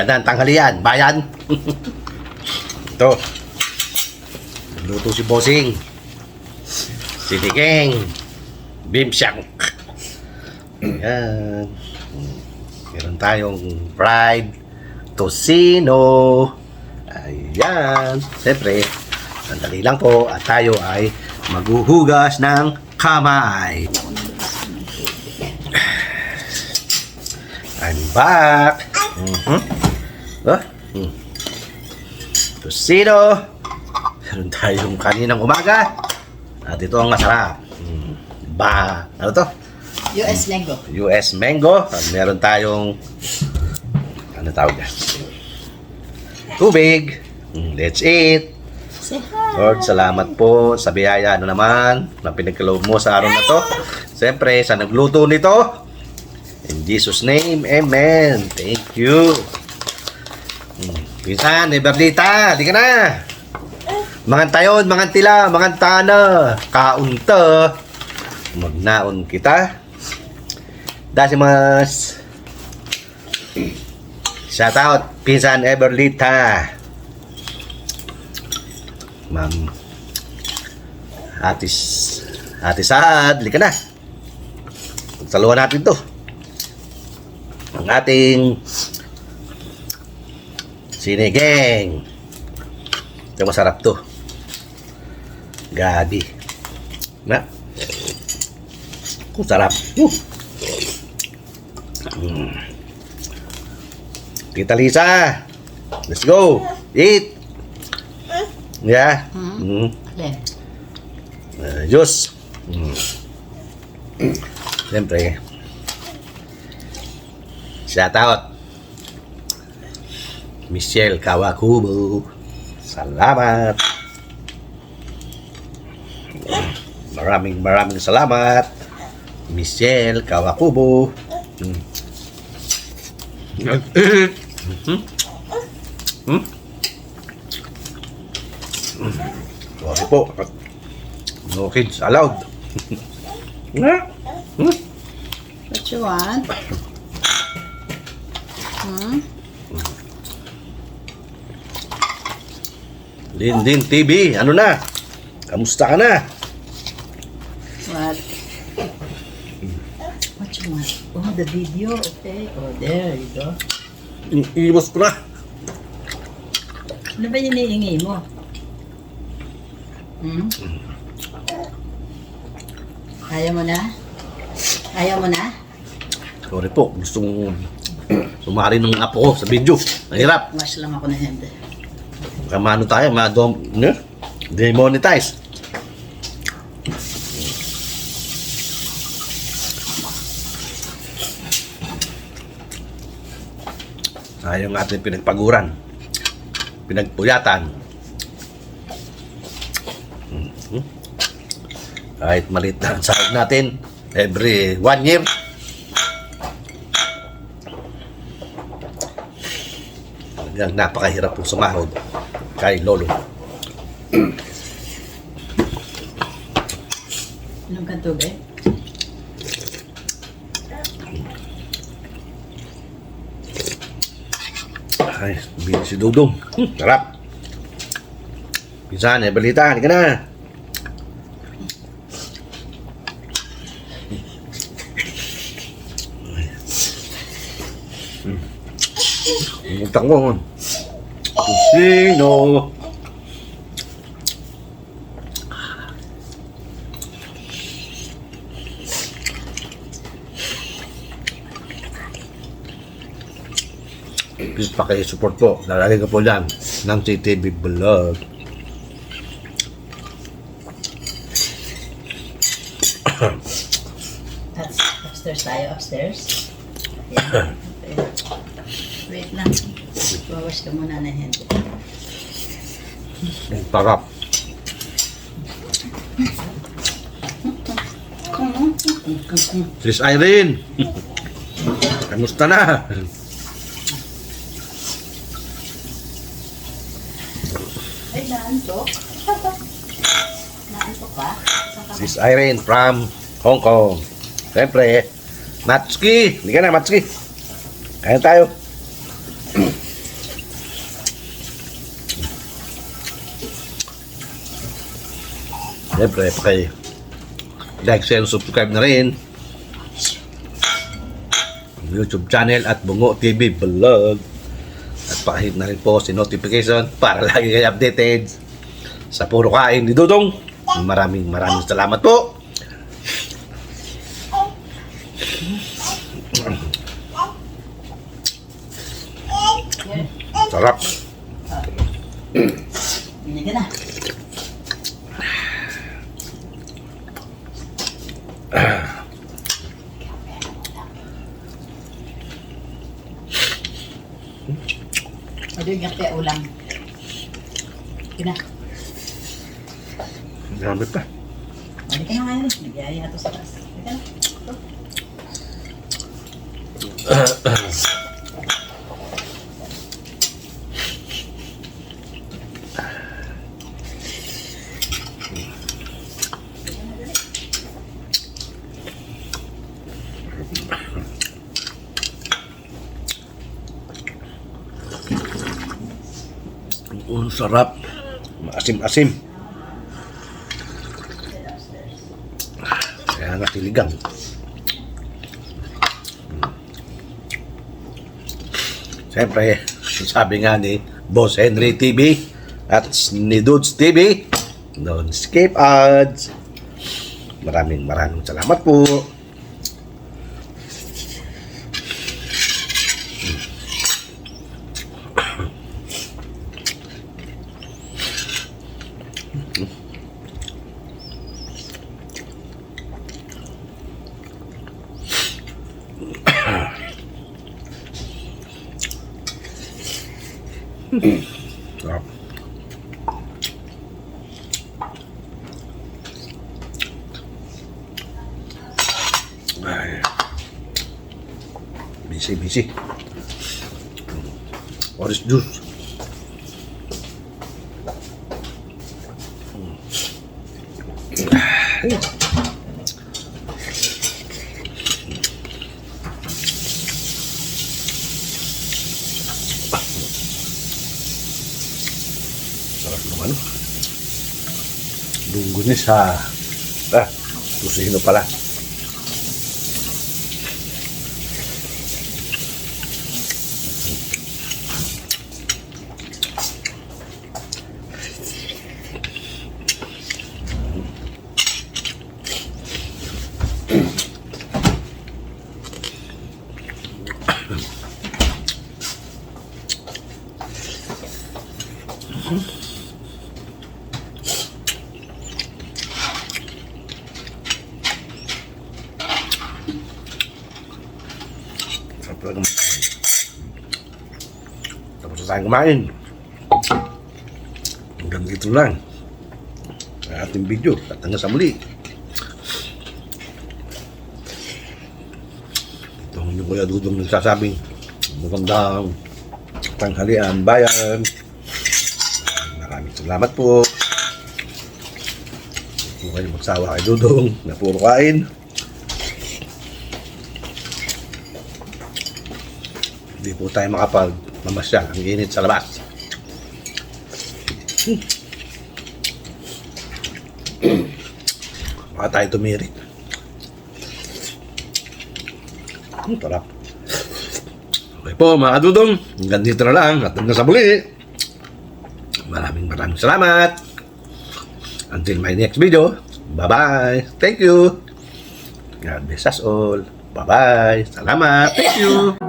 Magandang tanghalian, bayan. Ito. Luto si Bossing. Sinigang. Bimsyang. Ayan. Meron tayong fried tocino. Ayan. Siyempre, sandali lang po at tayo ay maghuhugas ng kamay. I'm back. Tocino. Meron tayong kaninang umaga. At ito ang masarap. Ano to? US mango. US mango. At meron tayong ano tawag yan? Tubig. Let's eat. Say hi. Lord, salamat po sa biyaya naman na pinagkaloob mo sa araw na to. Siyempre, sa nagluto nito. In Jesus' name, amen. Thank you. Pinsan, Eberlita, di ka na. Mangan tayon, mangan tila, mangan tana. Kaunta. Magnaon kita. Dasimas. Shout out, Pinsan Eberlita. Ma'am Ate Saad, di ka na. Saluhan natin to. Ang ating sinigang. Ito masarap to. Gabi. Na. Kung sarap. Tita Lisa. Let's go. Eat. Yeah. Juice. Siyempre. Shout out. Michelle Kawakubo. Salamat. Maraming salamat. Michelle Kawakubo. Sorry po. No kids allowed. What you want? Lindin TV, ano na? Kamusta ka na? What? What you want? Oh, the video. Okay. Oh, there you go. Iibos ko na. Ano ba hinihingi mo? Ayaw mo na? Ayaw mo na? Sorry po, gusto mong sumari ng apo ko sa video. Mahirap. Wash lang ako ng hand. Kamano tayo, demonetize. Yung ating pinagpaguran, pinagpuyatan. Kahit maliit na ang sahod natin every 1 year. Talagang napakahirap pong sumahod kay Lolo. Anong kanto ba? Ay, bili si Dudong. Sarap. Pinsan, balita, hindi ka na. Utang ko. Kusino. Please paki-support po. Lalagay ko po lang ng CTV Vlog. That's upstairs tayo, upstairs. Yeah. Wait lang. Wawash ka muna ng hand. Sarap. Sis Irene. Kamusta na? Ay, naantok. Naantok ka? Sis Irene from Hong Kong. Siyempre, Matsuki. Hindi ka na, Matsuki. Kaya tayo. Siyempre, like, share, subscribe na rin ang YouTube channel at Bungo TV Vlog. At pakihit na rin po si notification para lagi kayo updated sa puro kain ni Dudong. Maraming salamat po. Sarap. Binigyan na. Ado yung kape ulam. Kina. Marami pa. Balik ka na ngayon. Nagyaya ito sa taas. Balik ka na. Sarap. Maasim-asim. Kaya natiligang. Siyempre, sabi nga ni Boss Henry TV at ni Dudes TV, don't skip ads. Maraming salamat po. Sarap. Ay. Busy. Orange juice. Sarap naman. Lunggunis ha. Tusino pala. Sarap talaga kumain. Tapos na tayong kumain. Hanggang dito lang sa ating video. At hanggang sa muli. Ito ang inyong Kuya Dudong nagsasabing magandang tanghalian bayan. Maraming salamat po. Huwag kayo magsawa kay Dudong na puro kain. Hindi po tayo makapag-mamasyal. Ang init sa labas. Baka tayo tumirik. Tarap. Okay po mga Dudong. Hanggang dito na lang. At hanggang sa muli. Maraming salamat. Until my next video. Bye-bye. Thank you. God bless us all. Bye-bye. Salamat. Thank you.